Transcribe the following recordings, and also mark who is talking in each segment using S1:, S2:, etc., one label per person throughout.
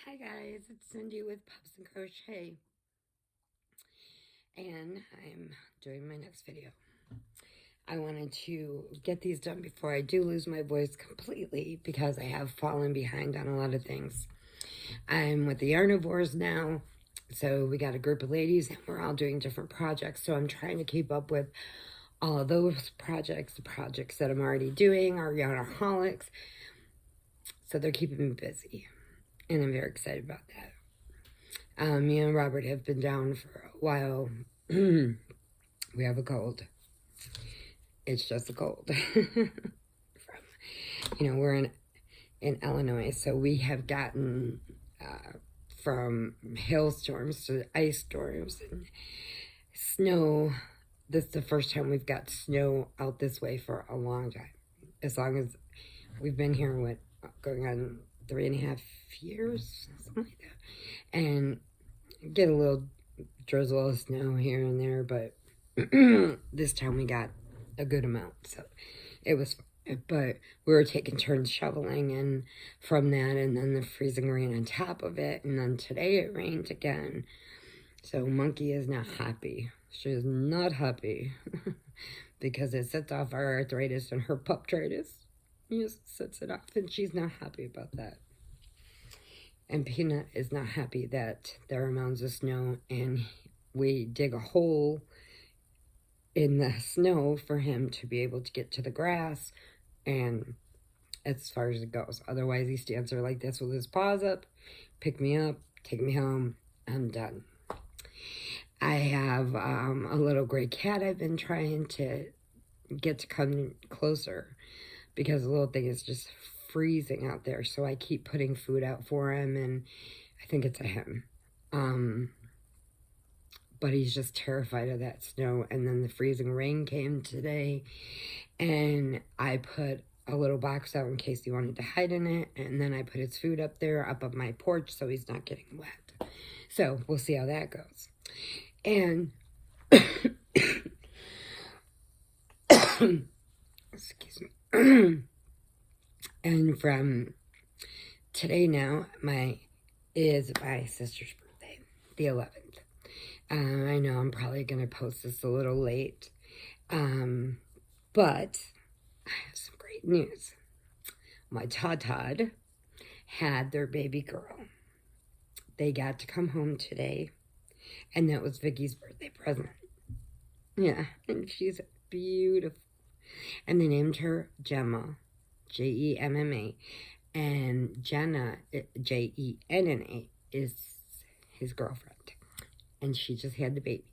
S1: Hi guys, it's Cindy with Pups and Crochet, and I'm doing my next video. I wanted to get these done before I do lose my voice completely because I have fallen behind on a lot of things. I'm with the Yarnivores now, so we got a group of ladies and we're all doing different projects, so I'm trying to keep up with all of those projects, the projects that I'm already doing, our Yarnaholics, so they're keeping me busy, and I'm very excited about that. Me and Robert have been down for a while. We have a cold. It's just a cold. We're in Illinois, so we have gotten from hailstorms to ice storms and snow. This is the first time we've got snow out this way for a long time. As long as we've been here, going on 3.5 years, something like that. And get a little drizzle of snow here and there, but this time we got a good amount, so it was fun. But we were taking turns shoveling, and from that, and then the freezing rain on top of it, and then today it rained again. So Monkey is not happy. She is not happy because it sets off our arthritis and her puptritis. Just sets it off, and she's not happy about that. And Peanut is not happy that there are mounds of snow, and we dig a hole in the snow for him to be able to get to the grass, and as far as it goes. Otherwise, he stands there like this with his paws up, pick me up, take me home, I'm done. I have a little gray cat I've been trying to get to come closer because the little thing is just freezing out there, so I keep putting food out for him, and I think it's a him. But he's just terrified of that snow. And then the freezing rain came today, and I put a little box out in case he wanted to hide in it, and then I put his food up there, up on my porch, so he's not getting wet. So we'll see how that goes. And excuse me. And from today now, is my sister's birthday, the 11th. I know I'm probably going to post this a little late, but I have some great news. My Todd had their baby girl. They got to come home today, and that was Vicky's birthday present. Yeah, and she's beautiful. And they named her Gemma, Jemma, and Jenna, Jenna, is his girlfriend. And she just had the baby.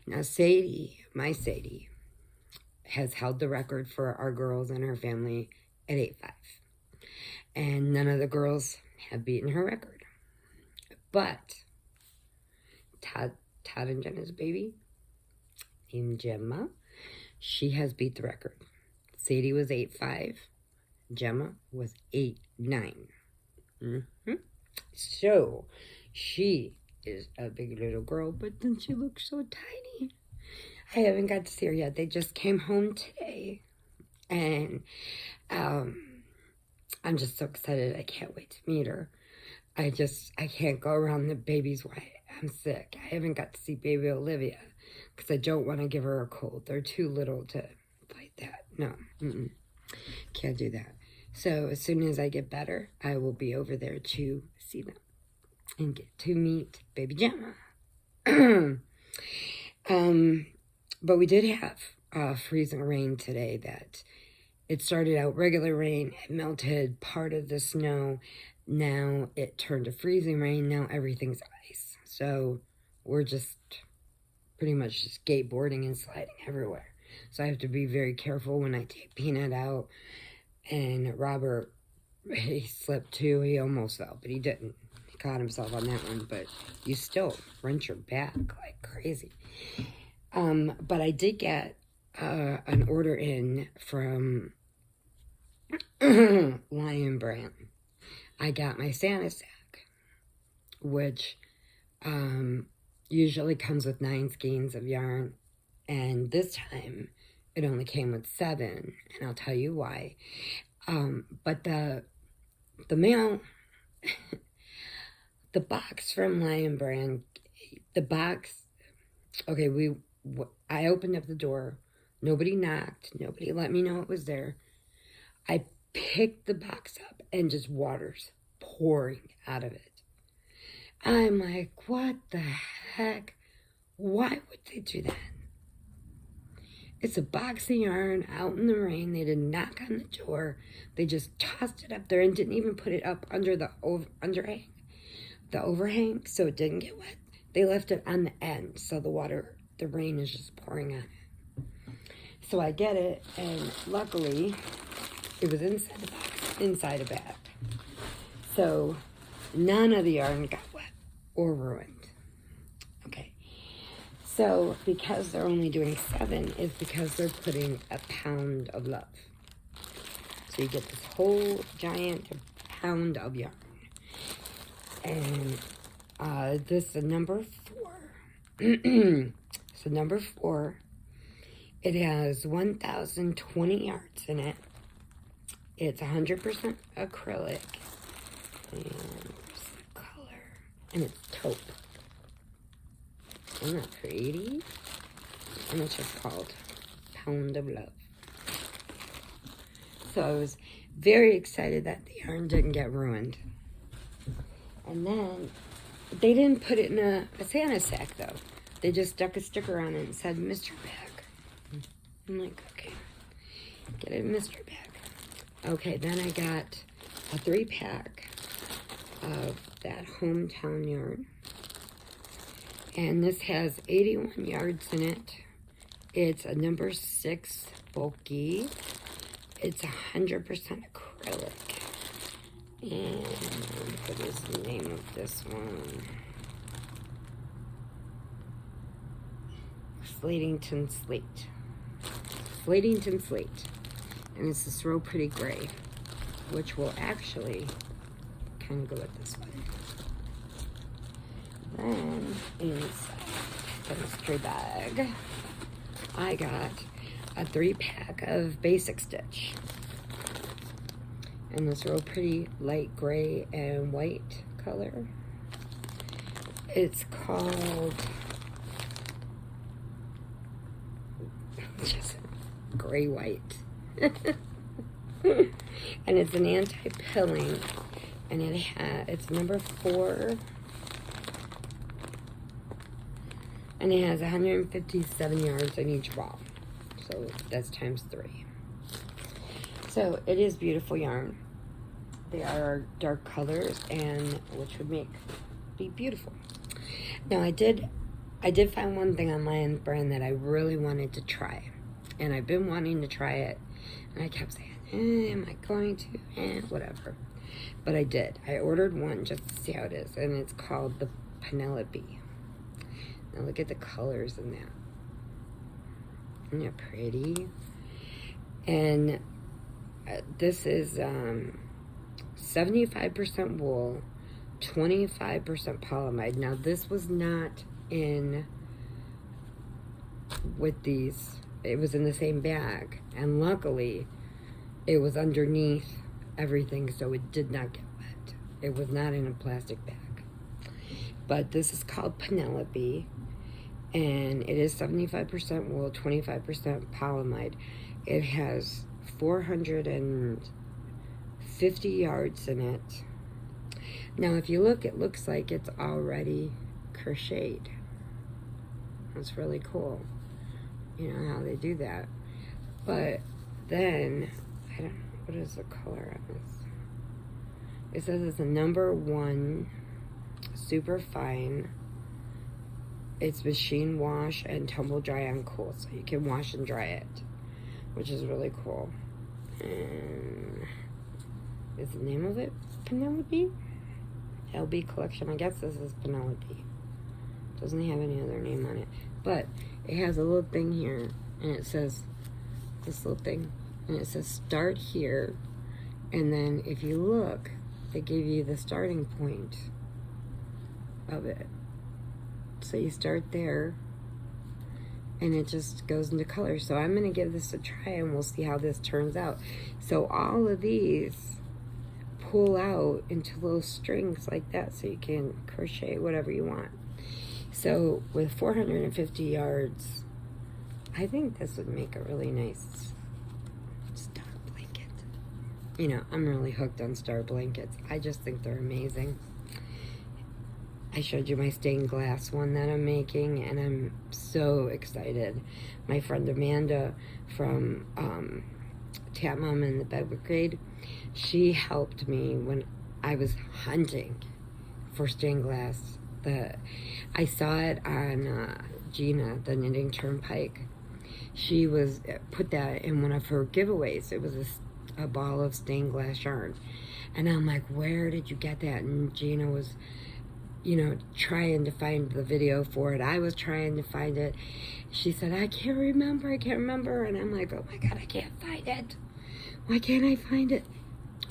S1: Now Sadie, my Sadie, has held the record for our girls and her family at 8'5". And none of the girls have beaten her record. But Todd and Jenna's baby, named Gemma, she has beat the record. Sadie was 8'5". Gemma was 8'9". So she is a big little girl, but then she looks so tiny. I haven't got to see her yet. They just came home today, and I'm just so excited. I can't wait to meet her. I can't go around the babies while I'm sick. I haven't got to see baby Olivia because I don't want to give her a cold. They're too little to fight that. No, can't do that. So as soon as I get better, I will be over there to see them and get to meet baby Gemma. But we did have freezing rain today. That it started out regular rain, it melted part of the snow, now it turned to freezing rain, now everything's ice. So we're just pretty much just skateboarding and sliding everywhere. So I have to be very careful when I take Peanut out. And Robert, he slipped too. He almost fell, but he didn't. He caught himself on that one, but you still wrench your back like crazy. But I did get an order in from Lion Brand. I got my Santa sack, which usually comes with 9 skeins of yarn, and this time it only came with 7, and I'll tell you why. But the mail The box from Lion Brand, the box, okay, I opened up the door. Nobody knocked. Nobody let me know it was there. I picked the box up and just water's pouring out of it. I'm like, what the heck? Why would they do that? It's a box of yarn out in the rain. They didn't knock on the door. They just tossed it up there and didn't even put it up under the overhang, so it didn't get wet. They left it on the end, so the rain is just pouring on it. So I get it, and luckily, it was inside the box, inside a bag. So none of the yarn got wet or ruined. Okay. So because they're only doing 7, is because they're putting a pound of love. So you get this whole giant pound of yarn. And this is number 4. So number 4, it has 1,020 yards in it. It's 100% acrylic. And where's the color? And it's taupe. Isn't that pretty? And it's just called Pound of Love. So I was very excited that the yarn didn't get ruined. And then they didn't put it in a Santa sack, though. They just stuck a sticker on it and said mystery bag. I'm like, okay, get it in mystery bag. Okay, then I got a 3-pack of that hometown yarn. And this has 81 yards in it. It's a number 6 bulky. It's 100% acrylic. And what is the name of this one? Slatington Slate. Slatington Slate. And it's this real pretty gray, which will actually kind of go with this one. Then inside the mystery bag, I got a 3-pack of basic stitch. And this real pretty light gray and white color. It's called just gray white. And it's an anti-pilling, and it's number 4, and it has 157 yards in each ball, so that's times 3. So it is beautiful yarn. They are dark colors, and which would be beautiful. Now I did find one thing on Lion Brand that I really wanted to try, and I've been wanting to try it, and I kept saying, am I going to? Whatever. But I did. I ordered one just to see how it is, and it's called the Penelope. Now look at the colors in that. Isn't that pretty? And this is 75% wool, 25% polyamide. Now this was not in with these. It was in the same bag, and luckily it was underneath everything, so it did not get wet. It was not in a plastic bag. But this is called Penelope, and it is 75% wool, 25% polyamide. It has 450 yards in it. Now if you look, it looks like it's already crocheted. That's really cool. You know how they do that. But then, I don't know, what is the color on this? It says it's a number 1 super fine. It's machine wash and tumble dry on cool, so you can wash and dry it, which is really cool. And is the name of it Penelope? LB collection. I guess this is Penelope. Doesn't have any other name on it, but it has a little thing here, and it says this little thing, and it says start here, and then if you look, they give you the starting point of it. So you start there, and it just goes into color. So I'm going to give this a try, and we'll see how this turns out. So all of these pull out into little strings like that, so you can crochet whatever you want. So with 450 yards, I think this would make a really nice star blanket. You know, I'm really hooked on star blankets. I just think they're amazing. I showed you my stained glass one that I'm making, and I'm so excited. My friend Amanda from Tap Mom and the Bed Brigade, she helped me when I was hunting for stained glass. I saw it on Gina, the Knitting Turnpike. She was put that in one of her giveaways. It was a ball of stained glass yarn. And I'm like, where did you get that? And Gina was, you know, trying to find the video for it. I was trying to find it. She said, I can't remember. And I'm like, oh my God, I can't find it. Why can't I find it?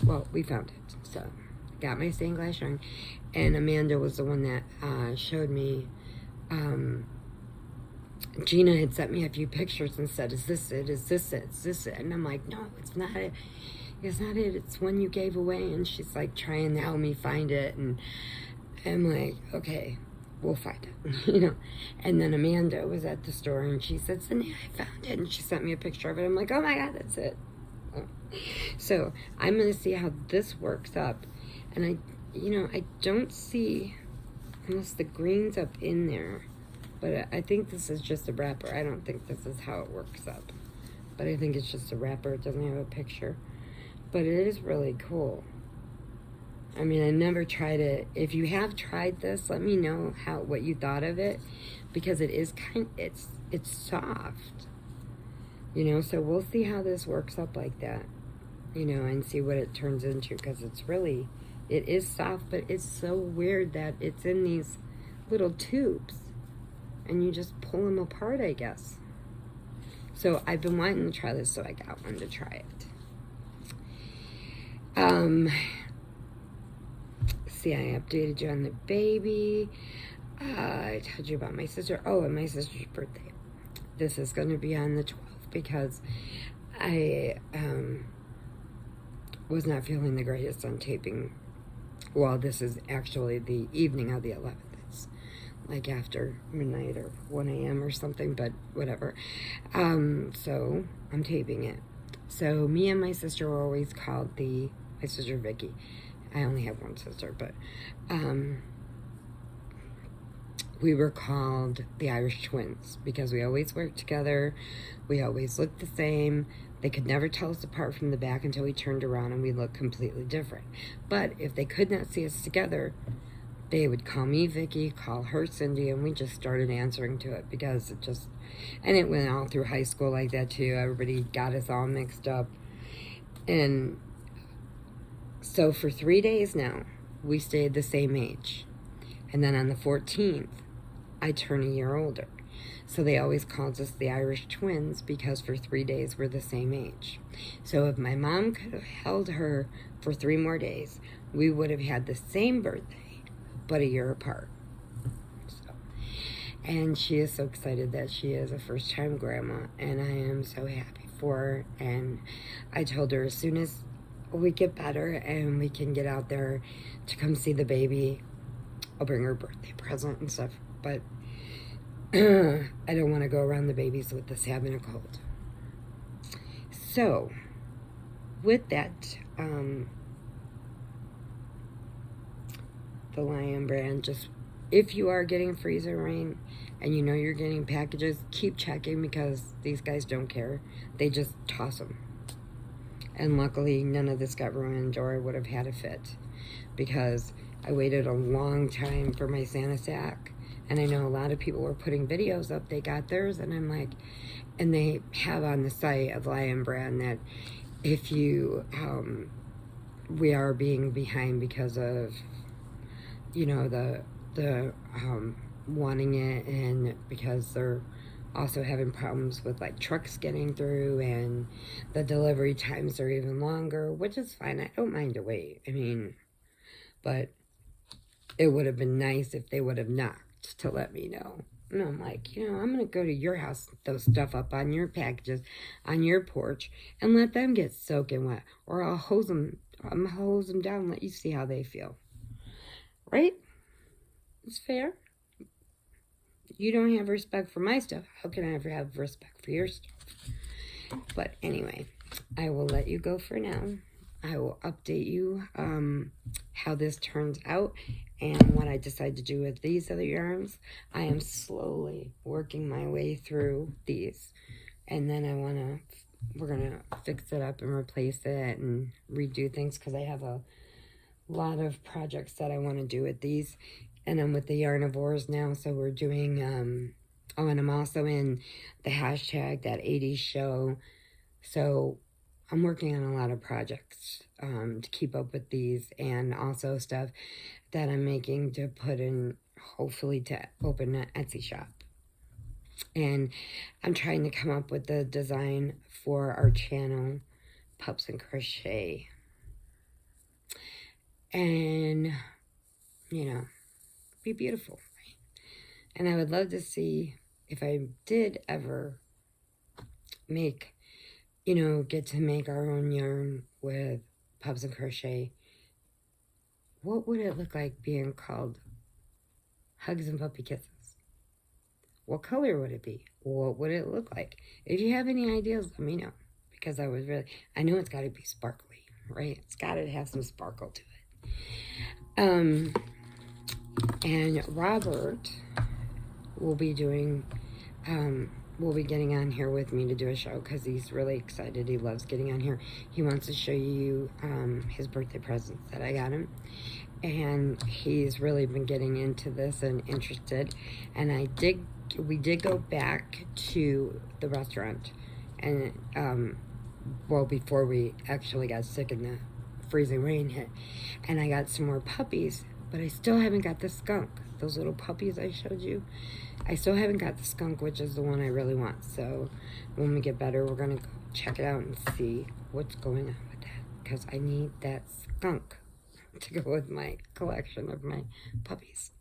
S1: Well, we found it. So, got my stained glass yarn. And Amanda was the one that showed me. Gina had sent me a few pictures and said, is this it? Is this it? Is this it? And I'm like, no, it's not it. It's not it. It's one you gave away. And she's like trying to help me find it. And I'm like, okay, we'll find it, you know. And then Amanda was at the store and she said, Cindy, I found it. And she sent me a picture of it. I'm like, oh my God, that's it. So I'm going to see how this works up. And I don't see, unless the green's up in there, but I think this is just a wrapper. I don't think this is how it works up. But I think it's just a wrapper. It doesn't have a picture. But it is really cool. I mean, I never tried it. If you have tried this, let me know what you thought of it, because it is it's soft. You know, so we'll see how this works up like that. You know, and see what it turns into, because it is soft, but it's so weird that it's in these little tubes and you just pull them apart, I guess. So I've been wanting to try this, so I got one to try it. See, I updated you on the baby. I told you about my sister. Oh, and my sister's birthday. This is going to be on the 12th because I was not feeling the greatest on taping. Well, this is actually the evening of the 11th. It's like after midnight or 1 a.m. or something, but whatever. So I'm taping it. So me and my sister were always called my sister Vicky. I only have one sister, but we were called the Irish twins because we always worked together. We always looked the same. They could never tell us apart from the back until we turned around and we looked completely different. But if they could not see us together, they would call me Vicky, call her Cindy, and we just started answering to it because and it went all through high school like that too. Everybody got us all mixed up. And so for 3 days now, we stayed the same age. And then on the 14th, I turn a year older. So they always called us the Irish twins because for 3 days we're the same age. So if my mom could have held her for 3 more days, we would have had the same birthday, but a year apart. So, and she is so excited that she is a first-time grandma, and I am so happy for her. And I told her as soon as we get better and we can get out there to come see the baby, I'll bring her a birthday present and stuff. But I don't want to go around the babies with this having a cold. So, with that, the Lion brand, just if you are getting freezer rain and you know you're getting packages, keep checking because these guys don't care. They just toss them. And luckily, none of this got ruined or I would have had a fit because I waited a long time for my Santa sack. And I know a lot of people were putting videos up. They got theirs, and I'm like, and they have on the site of Lion brand that if you, we are being behind because of, you know, the wanting it, and because they're also having problems with like trucks getting through, and the delivery times are even longer, which is fine. I don't mind to wait. I mean, but it would have been nice if they would have knocked to let me know. And I'm like, you know, I'm going to go to your house, throw stuff up on your packages, on your porch, and let them get soaking wet. Or I'll hose them hose them down, let you see how they feel. Right? It's fair. You don't have respect for my stuff. How can I ever have respect for your stuff? But anyway, I will let you go for now. I will update you how this turns out and what I decide to do with these other yarns. I am slowly working my way through these. And then we're going to fix it up and replace it and redo things because I have a lot of projects that I want to do with these. And I'm with the Yarnivores now, so we're doing, oh, and I'm also in the hashtag, that 80s show. So I'm working on a lot of projects to keep up with these, and also stuff that I'm making to put in, hopefully to open an Etsy shop. And I'm trying to come up with the design for our channel, Pups and Crochet. And, you know, be beautiful, right? And I would love to see if I did ever make, you know, get to make our own yarn with Pups and Crochet. What would it look like being called Hugs and Puppy Kisses? What color would it be? What would it look like? If you have any ideas, let me know. Because I know it's got to be sparkly, right? It's got to have some sparkle to it. And Robert will be doing, will be getting on here with me to do a show because he's really excited. He loves getting on here. He wants to show you his birthday presents that I got him. And he's really been getting into this and interested. And we did go back to the restaurant. And, well, before we actually got sick and the freezing rain hit. And I got some more puppies. But I still haven't got the skunk. Those little puppies I showed you. I still haven't got the skunk, which is the one I really want. So when we get better, we're going to go check it out and see what's going on with that. Because I need that skunk to go with my collection of my puppies.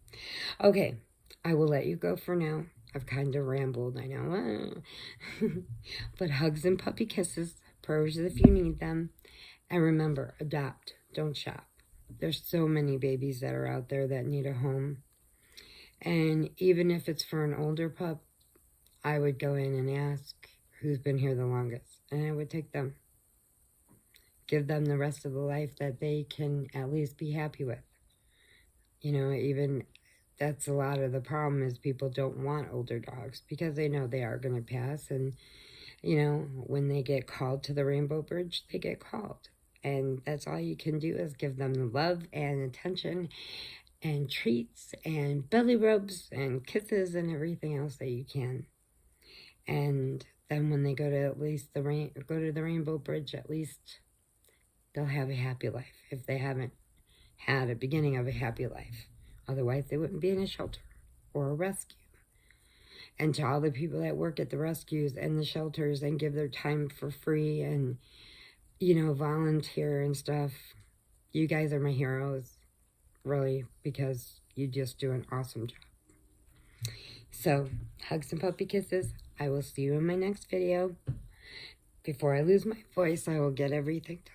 S1: Okay, I will let you go for now. I've kind of rambled, I know. But hugs and puppy kisses. Prayers if you need them. And remember, adopt. Don't shop. There's so many babies that are out there that need a home. And even if it's for an older pup, I would go in and ask who's been here the longest. And I would take them. Give them the rest of the life that they can at least be happy with. You know, even that's a lot of the problem is people don't want older dogs because they know they are going to pass. And, you know, when they get called to the Rainbow Bridge, they get called. And that's all you can do is give them the love and attention and treats and belly rubs and kisses and everything else that you can. And then when they go to at least the Rainbow Bridge, at least they'll have a happy life if they haven't had a beginning of a happy life. Otherwise, they wouldn't be in a shelter or a rescue. And to all the people that work at the rescues and the shelters and give their time for free and, you know, volunteer and stuff, you guys are my heroes, really, because you just do an awesome job. So, hugs and puppy kisses. I will see you in my next video. Before I lose my voice, I will get everything done.